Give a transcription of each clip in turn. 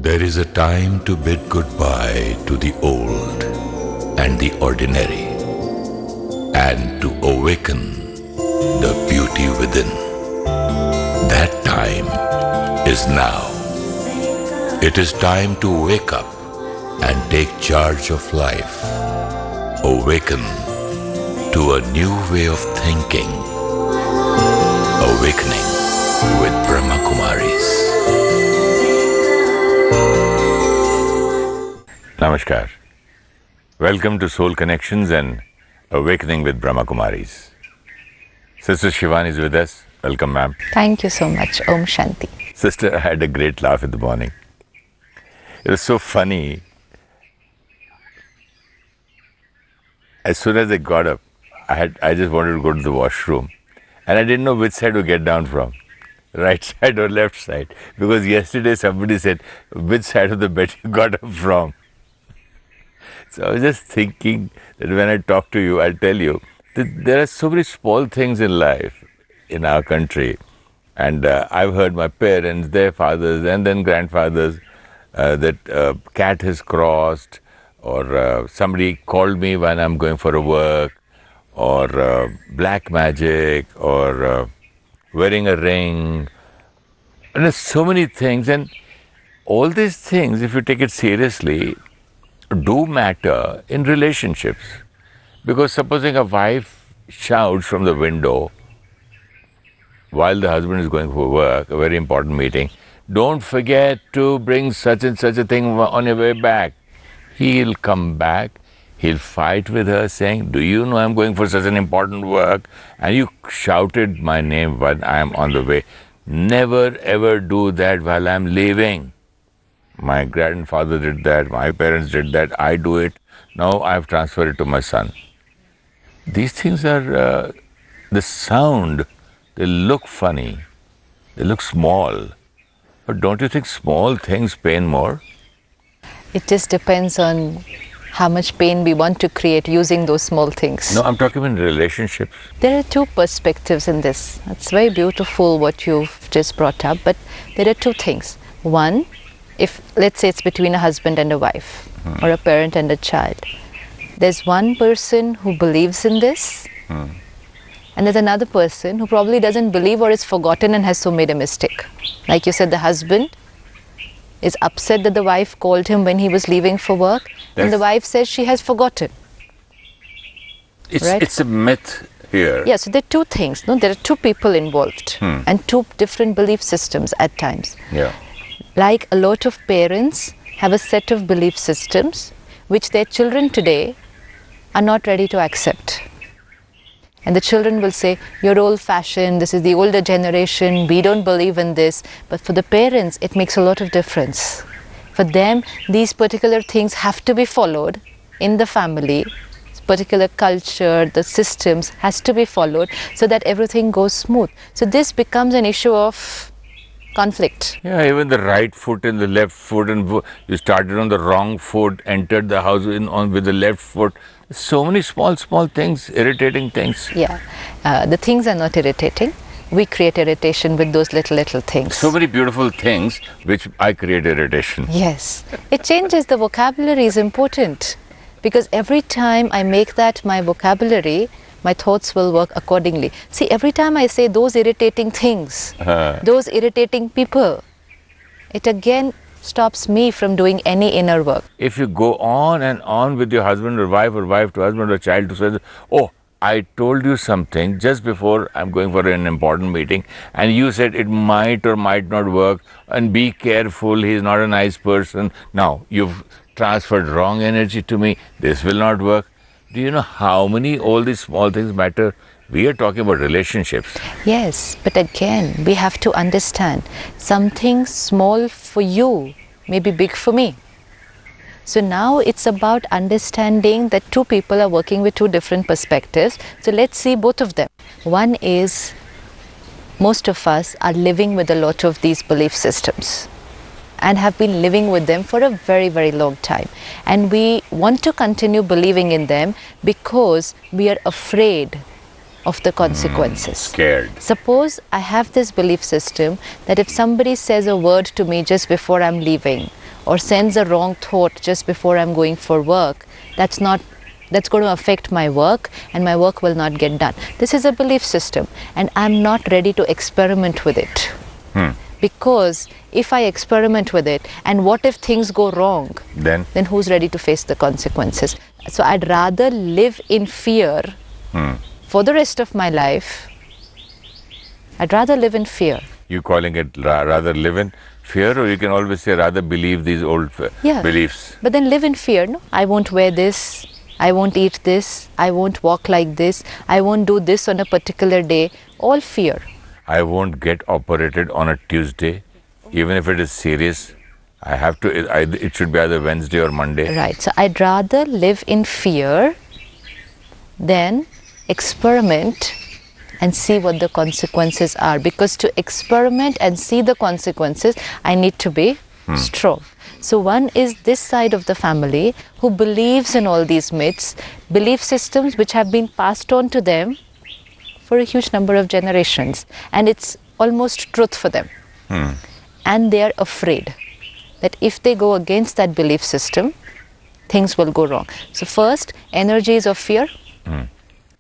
There is a time to bid goodbye to the old and the ordinary, and to awaken the beauty within. That time is now. It is time to wake up and take charge of life. Awaken to a new way of thinking. Awakening with Brahmakumaris. Namaskar. Welcome to Soul Connections and Awakening with Brahmakumaris. Sister Shivani is with us. Welcome, ma'am. Thank you so much. Om Shanti. Sister, I had a great laugh in the morning. It was so funny. As soon as I got up, I just wanted to go to the washroom. And I didn't know which side to get down from. Right side or left side. Because yesterday somebody said, which side of the bed you got up from? So I was just thinking that when I talk to you, I'll tell you that there are so many small things in life in our country. And I've heard my parents, their fathers and then grandfathers, that cat has crossed, or somebody called me when I'm going for a work, or black magic, or wearing a ring. And there's so many things. And all these things, if you take it seriously, do matter in relationships. Because supposing a wife shouts from the window while the husband is going for work, a very important meeting, don't forget to bring such and such a thing on your way back. He'll come back, he'll fight with her saying, do you know I'm going for such an important work and you shouted my name when I'm on the way. Never ever do that while I'm leaving. My grandfather did that, my parents did that, I do it. Now I've transferred it to my son. These things are, the sound, they look funny, they look small. But don't you think small things pain more? It just depends on how much pain we want to create using those small things. No, I'm talking in relationships. There are two perspectives in this. It's very beautiful what you've just brought up, but there are two things. One, if let's say it's between a husband and a wife, or a parent and a child, there's one person who believes in this, and there's another person who probably doesn't believe or is forgotten and has so made a mistake. Like you said, the husband is upset that the wife called him when he was leaving for work, and the wife says she has forgotten. It's a myth here. Yeah, so there are two things. No? There are two people involved and two different belief systems at times. Yeah. Like a lot of parents have a set of belief systems which their children today are not ready to accept. And the children will say, you're old-fashioned, this is the older generation, we don't believe in this. But for the parents, it makes a lot of difference. For them, these particular things have to be followed in the family. This particular culture, the systems has to be followed so that everything goes smooth. So this becomes an issue of conflict. Yeah, even the right foot and the left foot, and you started on the wrong foot, entered the house with the left foot. So many small things, irritating things. Yeah, the things are not irritating. We create irritation with those little things. So many beautiful things which I create irritation. Yes, it changes. The vocabulary is important, because every time I make that my vocabulary, my thoughts will work accordingly. See, every time I say those irritating things, those irritating people, it again stops me from doing any inner work. If you go on and on with your husband or wife to husband or child to say, oh, I told you something just before I'm going for an important meeting and you said it might or might not work, and be careful, he's not a nice person. Now, you've transferred wrong energy to me, this will not work. Do you know how many all these small things matter? We are talking about relationships. Yes, but again, we have to understand something small for you may be big for me. So now it's about understanding that two people are working with two different perspectives. So let's see both of them. One is, most of us are living with a lot of these belief systems and have been living with them for a very long time. And we want to continue believing in them because we are afraid of the consequences. Scared. Suppose I have this belief system that if somebody says a word to me just before I'm leaving, or sends a wrong thought just before I'm going for work, that's going to affect my work and my work will not get done. This is a belief system and I'm not ready to experiment with it. Because if I experiment with it and what if things go wrong, then who's ready to face the consequences? So I'd rather live in fear for the rest of my life. I'd rather live in fear. You calling it rather live in fear, or you can always say rather believe these old beliefs? But then live in fear, no? I won't wear this, I won't eat this, I won't walk like this, I won't do this on a particular day. All fear. I won't get operated on a Tuesday, even if it is serious. I have to, it should be either Wednesday or Monday. Right. So I'd rather live in fear than experiment and see what the consequences are. Because to experiment and see the consequences, I need to be strong. So one is this side of the family who believes in all these myths, belief systems which have been passed on to them for a huge number of generations, and it's almost truth for them. And they are afraid that if they go against that belief system, things will go wrong. So first, energies of fear.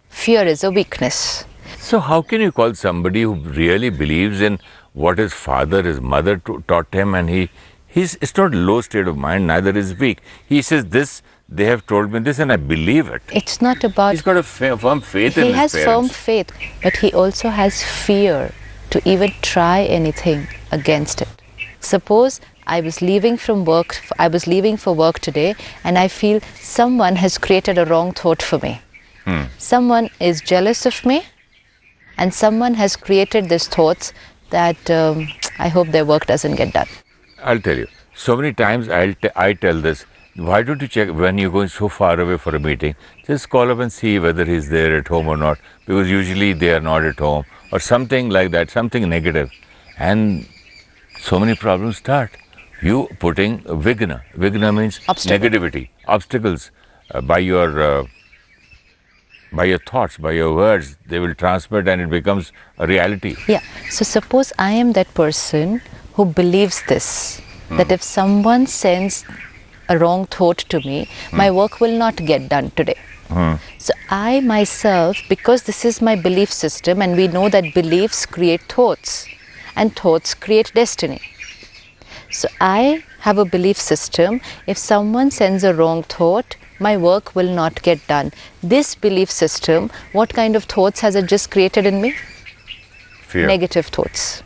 Fear is a weakness. So how can you call somebody who really believes in what his father, his mother taught him, and it's not low state of mind, neither is weak. He says this, they have told me this and I believe it. It's not about... He's got a firm faith in his parents. He has firm faith, but he also has fear to even try anything against it. Suppose I was leaving from work, I was leaving for work today and I feel someone has created a wrong thought for me. Someone is jealous of me and someone has created these thoughts that I hope their work doesn't get done. I'll tell you, so many times I tell this, why don't you check when you're going so far away for a meeting, just call up and see whether he's there at home or not, because usually they are not at home or something like that, something negative. And so many problems start. You putting vigna. Vigna means negativity, obstacles by your thoughts, by your words. They will transmit and it becomes a reality. Yeah. So suppose I am that person who believes this, that if someone sends a wrong thought to me, my work will not get done today. So I myself, because this is my belief system, and we know that beliefs create thoughts and thoughts create destiny. So I have a belief system, if someone sends a wrong thought, my work will not get done. This belief system, what kind of thoughts has it just created in me? Fear. Negative thoughts.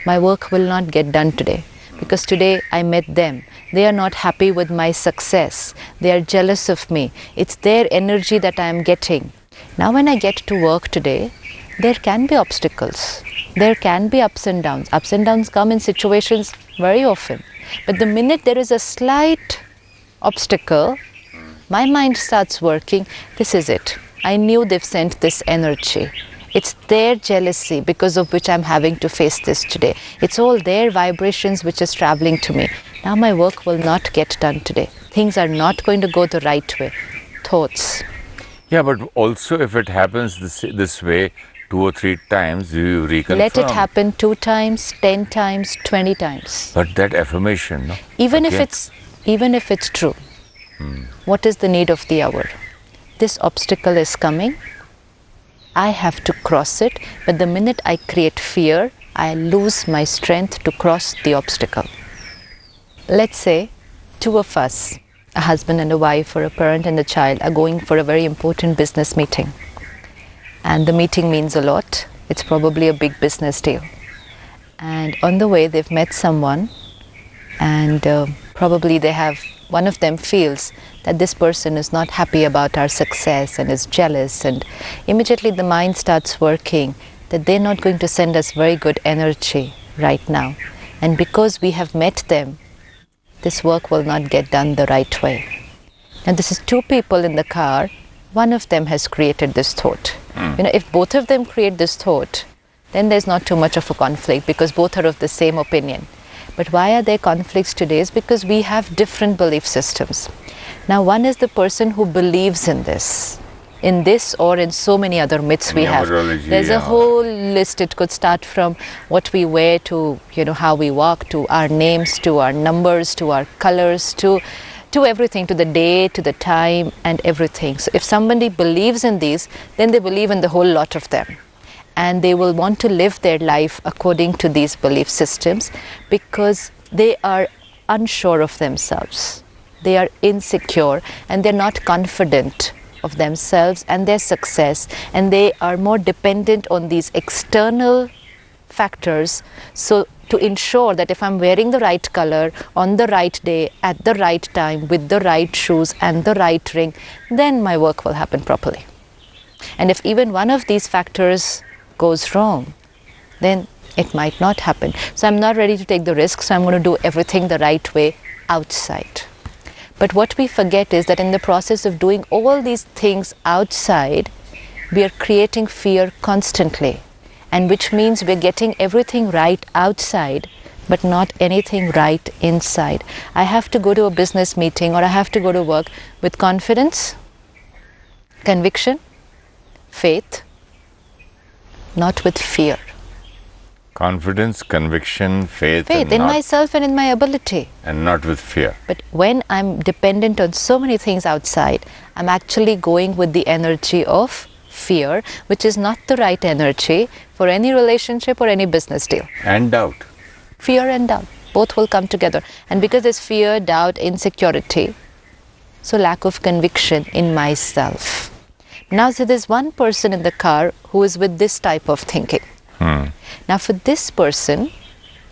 My work will not get done today because today I met them. They are not happy with my success. They are jealous of me. It's their energy that I am getting. Now when I get to work today, there can be obstacles. There can be ups and downs. Ups and downs come in situations very often. But the minute there is a slight obstacle, my mind starts working. This is it. I knew they've sent this energy. It's their jealousy because of which I'm having to face this today. It's all their vibrations which is traveling to me. Now my work will not get done today. Things are not going to go the right way. Thoughts. Yeah, but also if it happens this way 2 or 3 times, you reconfirm. Let it happen 2 times, 10 times, 20 times. But that affirmation, no? Even if it's true, what is the need of the hour? This obstacle is coming. I have to cross it, but the minute I create fear, I lose my strength to cross the obstacle. Let's say 2 of us, a husband and a wife or a parent and a child, are going for a very important business meeting. And the meeting means a lot. It's probably a big business deal. And on the way, they've met someone and probably one of them feels that this person is not happy about our success and is jealous, and immediately the mind starts working that they're not going to send us very good energy right now. And because we have met them, this work will not get done the right way. And this is 2 people in the car, one of them has created this thought. You know, if both of them create this thought, then there's not too much of a conflict because both are of the same opinion. But why are there conflicts today is because we have different belief systems. Now one is the person who believes in this in this or in so many other myths we have. Numerology, There's a yeah. whole list. It could start from what we wear to, how we walk, to our names, to our numbers, to our colors, to everything, to the day, to the time, and everything. So if somebody believes in these, then they believe in the whole lot of them. And they will want to live their life according to these belief systems because they are unsure of themselves. They are insecure and they're not confident of themselves and their success, and they are more dependent on these external factors. So to ensure that if I'm wearing the right color on the right day, at the right time, with the right shoes and the right ring, then my work will happen properly. And if even one of these factors goes wrong, then it might not happen. So I'm not ready to take the risk, so I'm going to do everything the right way outside. But what we forget is that in the process of doing all these things outside, we are creating fear constantly, and which means we're getting everything right outside but not anything right inside. I have to go to a business meeting or I have to go to work with confidence, conviction, faith, not with fear. Confidence, conviction, faith in myself and in my ability. And not with fear. But when I'm dependent on so many things outside, I'm actually going with the energy of fear, which is not the right energy for any relationship or any business deal. And doubt. Fear and doubt, both will come together. And because there's fear, doubt, insecurity, so lack of conviction in myself. Now, so there's one person in the car who is with this type of thinking. Now, for this person,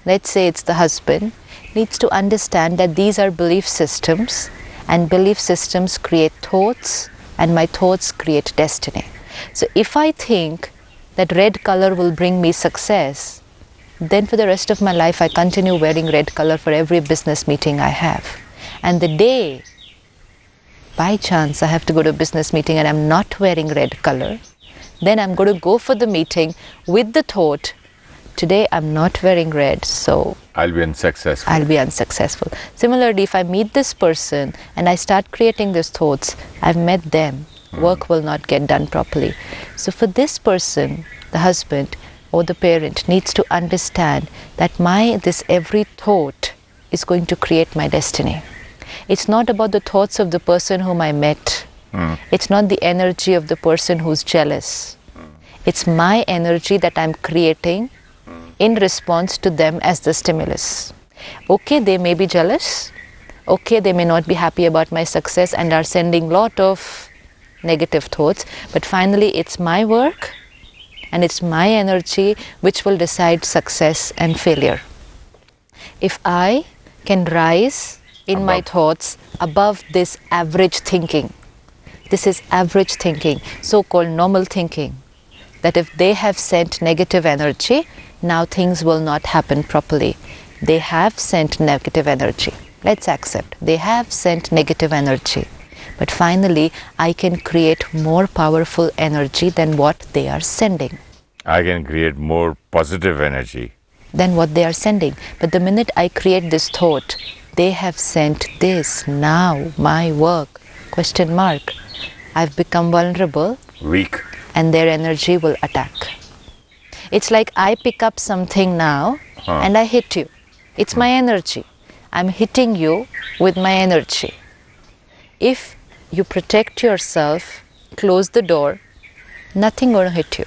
let's say it's the husband, needs to understand that these are belief systems, and belief systems create thoughts, and my thoughts create destiny. So if I think that red color will bring me success, then for the rest of my life I continue wearing red color for every business meeting I have. And the day by chance I have to go to a business meeting and I'm not wearing red color, then I'm going to go for the meeting with the thought, today I'm not wearing red, so I'll be unsuccessful. I'll be unsuccessful. Similarly, if I meet this person and I start creating these thoughts, I've met them, work will not get done properly. So for this person, the husband or the parent needs to understand that this every thought is going to create my destiny. It's not about the thoughts of the person whom I met. It's not the energy of the person who's jealous. It's my energy that I'm creating in response to them as the stimulus. Okay, they may be jealous. Okay, they may not be happy about my success and are sending lot of negative thoughts. But finally, it's my work and it's my energy which will decide success and failure. If I can rise in my thoughts above this average thinking, this is average thinking, so-called normal thinking, that if they have sent negative energy, now things will not happen properly. They have sent negative energy. Let's accept. They have sent negative energy. But finally, I can create more powerful energy than what they are sending. I can create more positive energy than what they are sending. But the minute I create this thought, they have sent this, now my work, question mark. I've become vulnerable, weak, and their energy will attack. It's like I pick up something now and I hit you. It's my energy. I'm hitting you with my energy. If you protect yourself, close the door, nothing going to hit you.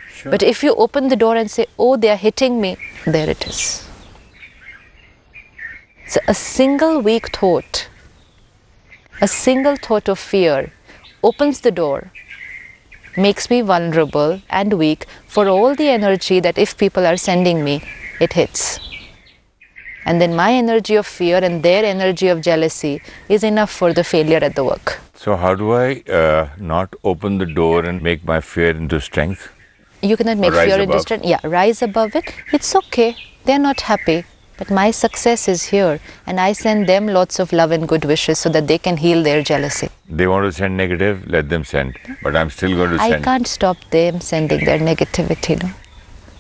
Sure. But if you open the door and say, oh, they are hitting me, there it is. So a single weak thought, a single thought of fear opens the door, makes me vulnerable and weak for all the energy that if people are sending me, it hits. And then my energy of fear and their energy of jealousy is enough for the failure at the work. So how do I not open the door and make my fear into strength? You cannot make fear into strength. Yeah, rise above it. It's okay. They're not happy. But my success is here, and I send them lots of love and good wishes so that they can heal their jealousy. They want to send negative, let them send. But I'm still going to send. I can't stop them sending their negativity, no?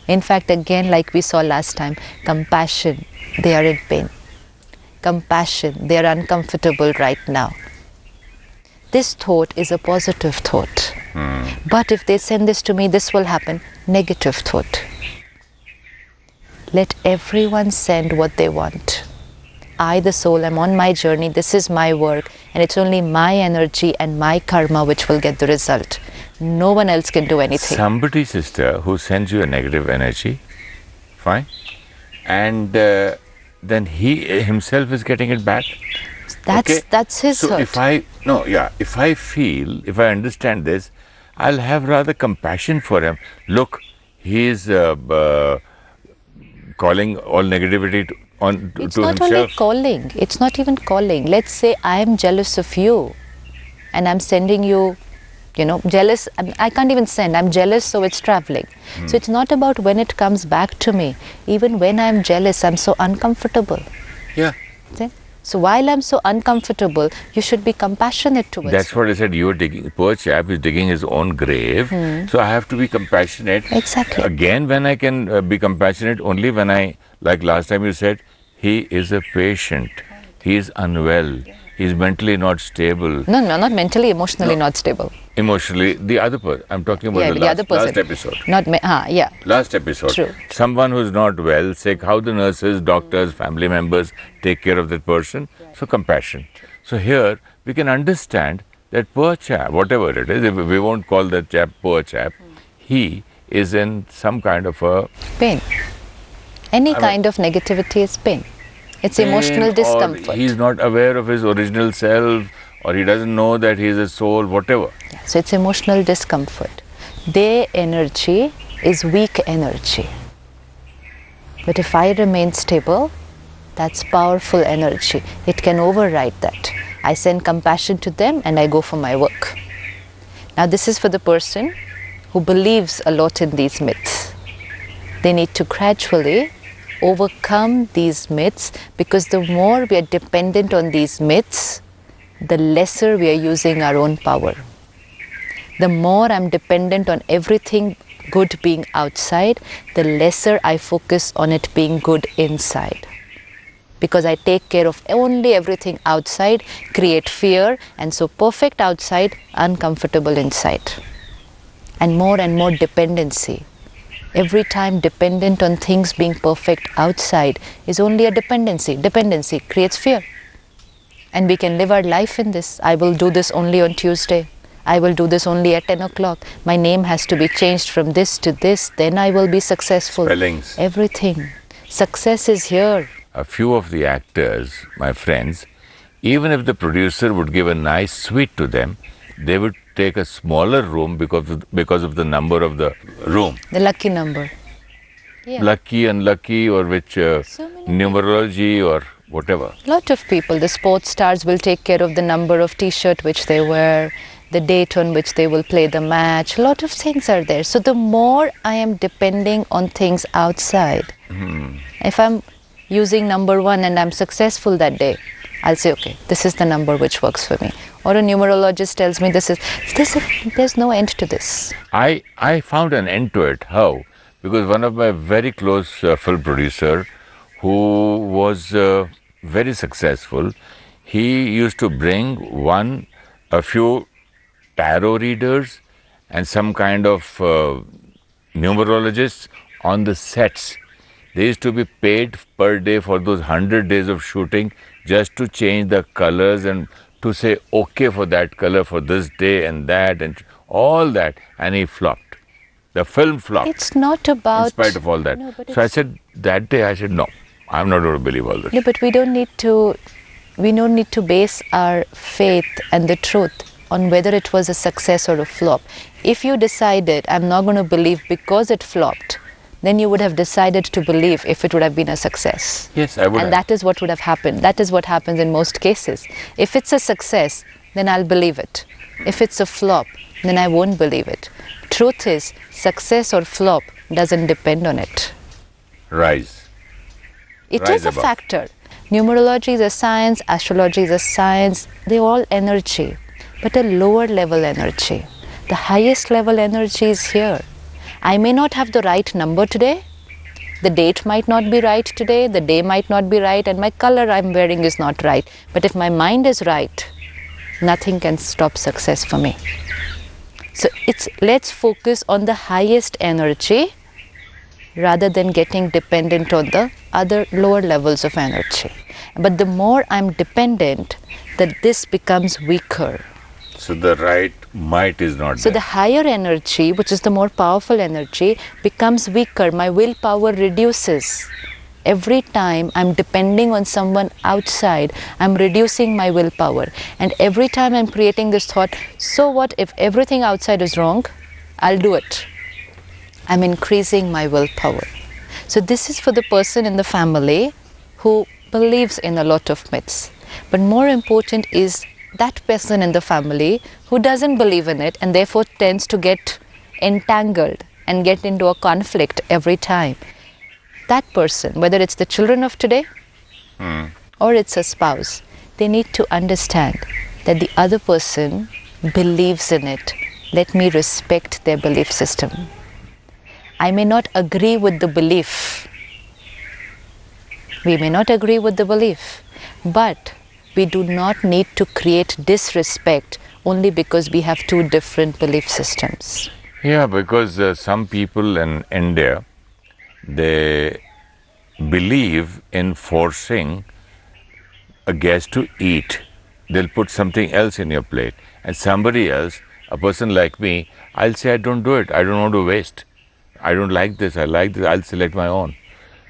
In fact, again, like we saw last time, compassion, they are in pain. Compassion, they are uncomfortable right now. this thought is a positive thought. But if they send this to me, this will happen. Negative thought. Let everyone send what they want. I, the soul, am on my journey. This is my work. And it's only my energy and my karma which will get the result. No one else can do anything. Somebody, sister, who sends you a negative energy, fine, and then he himself is getting it back. That's his so hurt. if I understand this, I'll have rather compassion for him. Look, he is calling all negativity to It's himself. not only calling. It's not even calling. Let's say I am jealous of you and I'm sending you, jealous. I can't even send. I'm jealous, so it's traveling. So it's not about when it comes back to me. Even when I'm jealous, I'm so uncomfortable. Yeah. See? So while I'm so uncomfortable, you should be compassionate towards That's what I said. You are digging. Poor chap is digging his own grave. So I have to be compassionate. Exactly. Again, when I can be compassionate, only when like last time you said, he is a patient. He is unwell. He is mentally not stable. No, not mentally, emotionally not stable. Emotionally, the other person. I'm talking about the other person. last episode. Yeah. Last episode. True. Someone who's not well, sick, how the nurses, doctors, family members take care of that person. So compassion. So here we can understand that poor chap, whatever it is, we won't call that chap poor chap, he is in some kind of a pain. Any kind of negativity is pain. It's emotional discomfort. He's not aware of his original self, or he doesn't know that he is a soul, whatever. Yeah, so it's emotional discomfort. Their energy is weak energy. But if I remain stable, that's powerful energy. It can override that. I send compassion to them and I go for my work. Now this is for the person who believes a lot in these myths. They need to gradually overcome these myths, because the more we are dependent on these myths, the lesser we are using our own power. The more I'm dependent on everything good being outside, the lesser I focus on it being good inside. Because I take care of only everything outside, create fear, and so perfect outside, uncomfortable inside. And more dependency. Every time dependent on things being perfect outside is only a dependency. Dependency creates fear. And we can live our life in this. I will do this only on Tuesday. I will do this only at 10 o'clock. My name has to be changed from this to this. Then I will be successful. Spellings. Everything. Success is here. A few of the actors, my friends, even if the producer would give a nice suite to them, they would take a smaller room because of the number of the room. The lucky number. Yeah. Lucky, unlucky, or which numerology or whatever. Lot of people, the sports stars will take care of the number of t-shirt which they wear, the date on which they will play the match. A lot of things are there. So the more I am depending on things outside, if I'm using number 1 and I'm successful that day, I'll say, okay, this is the number which works for me. Or a numerologist tells me there's no end to this. I found an end to it. How? Because one of my very close film producer, who was very successful, he used to bring a few tarot readers and some kind of numerologists on the sets. They used to be paid per day for those 100 days of shooting just to change the colors and to say okay for that color for this day and that and all that, and he flopped. The film flopped. It's not about... In spite of all that. No, so I said, that day I said, no, I'm not going to believe all this. No, but we don't need to base our faith and the truth on whether it was a success or a flop. If you decided, I'm not going to believe because it flopped, then you would have decided to believe if it would have been a success. Yes, I would And that is what would have happened. That is what happens in most cases. If it's a success, then I'll believe it. If it's a flop, then I won't believe it. Truth is, success or flop doesn't depend on it. Rise. It is a factor. Numerology is a science, astrology is a science. They're all energy, but a lower level energy. The highest level energy is here. I may not have the right number today. The date might not be right today. The day might not be right. And my color I'm wearing is not right. But if my mind is right, nothing can stop success for me. So let's focus on the highest energy rather than getting dependent on the other lower levels of energy. But the more I'm dependent, that this becomes weaker. So the right might is not So there. the higher energy, which is the more powerful energy, becomes weaker. My willpower reduces. Every time I'm depending on someone outside, I'm reducing my willpower. And every time I'm creating this thought, so what if everything outside is wrong? I'll do it. I'm increasing my willpower. So this is for the person in the family who believes in a lot of myths. But more important is that person in the family who doesn't believe in it and therefore tends to get entangled and get into a conflict every time. That person, whether it's the children of today or it's a spouse, they need to understand that the other person believes in it. Let me respect their belief system. I may not agree with the belief. We may not agree with the belief, but we do not need to create disrespect only because we have two different belief systems. Yeah, because some people in India, they believe in forcing a guest to eat. They'll put something else in your plate. And somebody else, a person like me, I'll say, I don't do it. I don't want to waste. I don't like this. I like this. I'll select my own.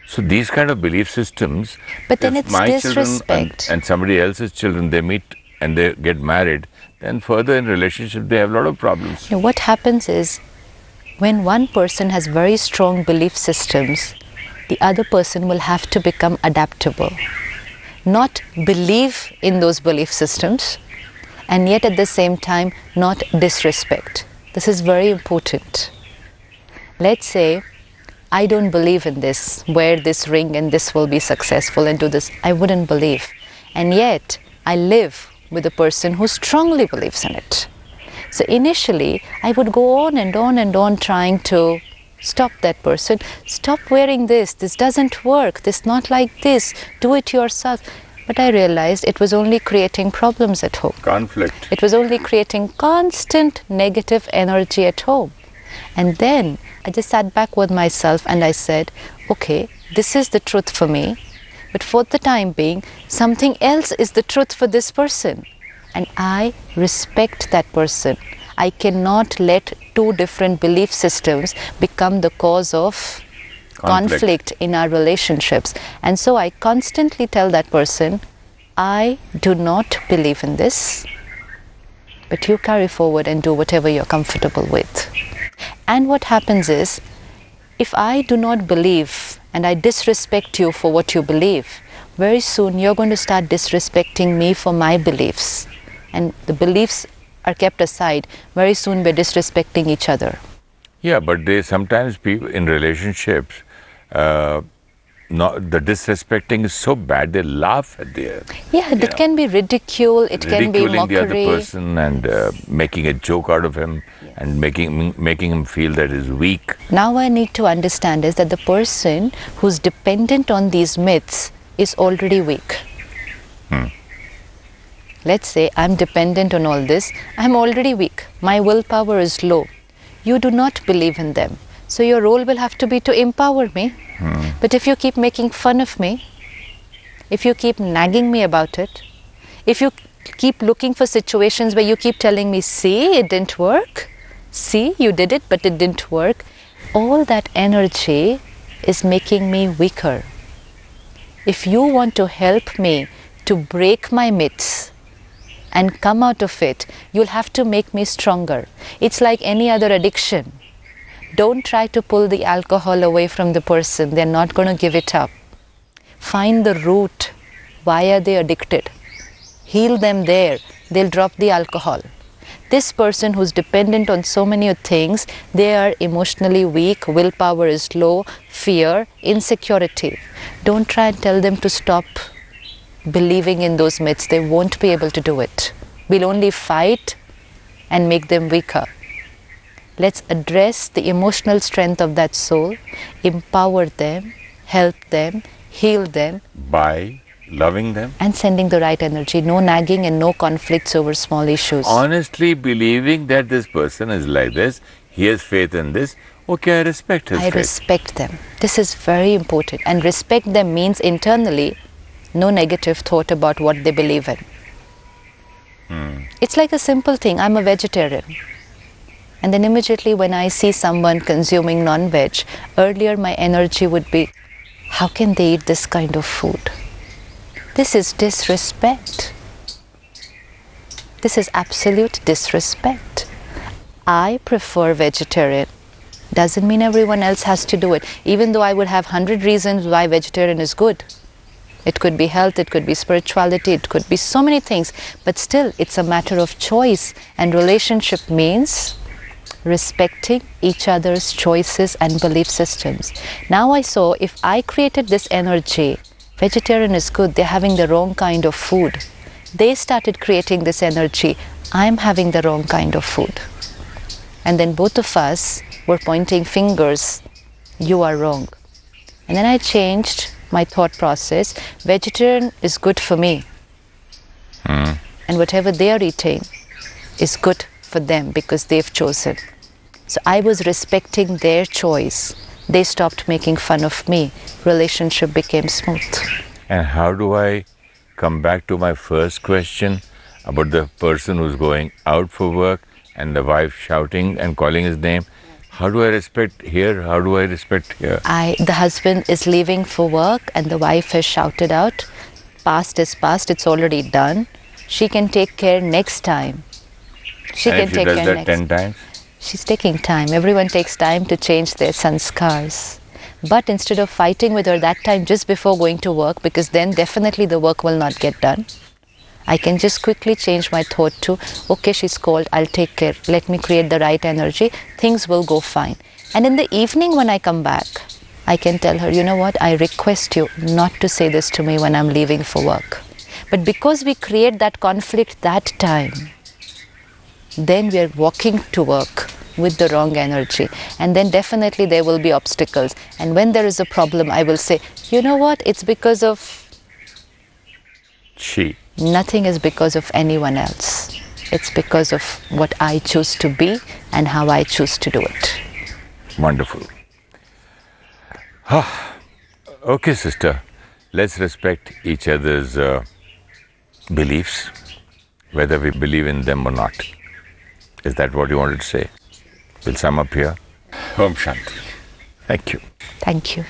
So these kind of belief systems, But then if it's my disrespect. children and somebody else's children, they meet and they get married, then further in relationship, they have a lot of problems. Now, what happens is when one person has very strong belief systems, the other person will have to become adaptable. Not believe in those belief systems and yet at the same time not disrespect. This is very important. Let's say I don't believe in this, wear this ring and this will be successful and do this. I wouldn't believe. And yet I live with a person who strongly believes in it. So initially I would go on and on and on trying to stop that person. Stop wearing this. This doesn't work. This not like this. Do it yourself. But I realized it was only creating problems at home. Conflict. It was only creating constant negative energy at home. And then I just sat back with myself and I said, okay, this is the truth for me, but for the time being, something else is the truth for this person. And I respect that person. I cannot let two different belief systems become the cause of conflict in our relationships. And so I constantly tell that person, I do not believe in this, but you carry forward and do whatever you're comfortable with. And what happens is, if I do not believe and I disrespect you for what you believe, very soon you're going to start disrespecting me for my beliefs. And the beliefs are kept aside. Very soon we're disrespecting each other. Yeah, but they sometimes people in relationships, the disrespecting is so bad they laugh at the It can be ridicule, it can be ridiculing the other mockery. person and making a joke out of him and making him feel that he's weak. Now I need to understand is that the person who's dependent on these myths is already weak. Let's say I'm dependent on all this, I'm already weak. My willpower is low. You do not believe in them. So your role will have to be to empower me. But if you keep making fun of me, if you keep nagging me about it, if you keep looking for situations where you keep telling me, see, it didn't work, see, you did it, but it didn't work, all that energy is making me weaker. If you want to help me to break my myths and come out of it, you'll have to make me stronger. It's like any other addiction. Don't try to pull the alcohol away from the person. They're not going to give it up. Find the root. Why are they addicted? Heal them there. They'll drop the alcohol. This person who's dependent on so many things, they are emotionally weak, willpower is low, fear, insecurity. Don't try and tell them to stop believing in those myths. They won't be able to do it. We'll only fight and make them weaker. Let's address the emotional strength of that soul, empower them, help them, heal them. By Loving them. And sending the right energy. No nagging and no conflicts over small issues. Honestly believing that this person is like this, he has faith in this, okay, I respect his faith. I respect them. This is very important. And respect them means internally no negative thought about what they believe in. It's like a simple thing. I'm a vegetarian. And then immediately when I see someone consuming non-veg, earlier my energy would be, how can they eat this kind of food? This is disrespect. This is absolute disrespect. I prefer vegetarian. Doesn't mean everyone else has to do it. Even though I would have 100 reasons why vegetarian is good. It could be health, it could be spirituality, it could be so many things. But still, it's a matter of choice. And relationship means respecting each other's choices and belief systems. Now I saw if I created this energy, vegetarian is good, they're having the wrong kind of food. They started creating this energy, I'm having the wrong kind of food. And then both of us were pointing fingers, you are wrong. And then I changed my thought process, vegetarian is good for me. And whatever they are eating is good for them because they've chosen. So I was respecting their choice. They stopped making fun of me. Relationship became smooth. And how do I come back to my first question about the person who's going out for work and the wife shouting and calling his name? How do I respect here? How do I respect here? The husband is leaving for work and the wife has shouted out, past is past, it's already done. She can take care next time. She and can if she take does care that next 10 times? She's taking time. Everyone takes time to change their sanskars. But instead of fighting with her that time just before going to work, because then definitely the work will not get done, I can just quickly change my thought to, okay, she's cold, I'll take care. Let me create the right energy. Things will go fine. And in the evening when I come back, I can tell her, you know what, I request you not to say this to me when I'm leaving for work. But because we create that conflict that time, then we are walking to work with the wrong energy. And then definitely there will be obstacles. And when there is a problem, I will say, you know what, it's because of... She. Nothing is because of anyone else. It's because of what I choose to be and how I choose to do it. Wonderful. Okay, sister. Let's respect each other's beliefs, whether we believe in them or not. Is that what you wanted to say? We'll sum up here. Om Shanti. Thank you. Thank you.